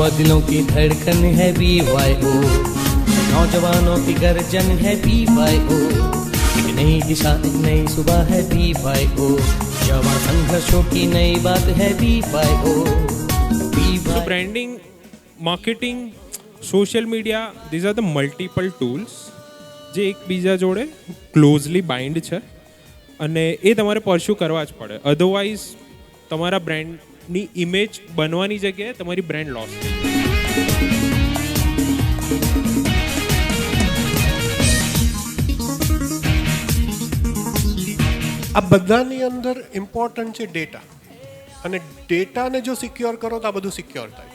युवा दिलों की धड़कन है BYO, नौजवानों की गर्जन है BYO, एक नई दिशा एक नई सुबह है BYO, जवान संघर्षों की नई बात है BYO। So branding, marketing, social media, these are the multiple tools જે એકબીજા જોડે ક્લોઝલી બાઇન્ડ છે અને એ તમારે પરસ્યુ કરવા જ પડે, અધરવાઇઝ તમારા બ્રાન્ડની ઇમેજ બનવાની જગ્યાએ તમારી બ્રાન્ડ લોસ થઈ જાય. આ બધાની અંદર ઇમ્પોર્ટન્ટ છે ડેટા, અને ડેટાને જો સિક્યોર કરો તો આ બધું સિક્યોર થાય.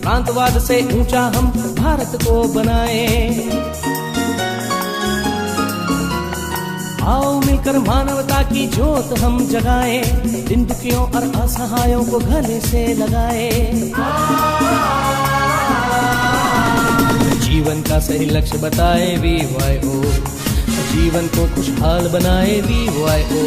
प्रांतवाद से ऊंचा हम भारत को बनाए, आओ मिलकर मानवता की ज्योत हम जगाए, दिन दुखियों और असहायों को गले से लगाए, जीवन का सही लक्ष्य बताए BYO, जीवन को खुशहाल बनाए BYO।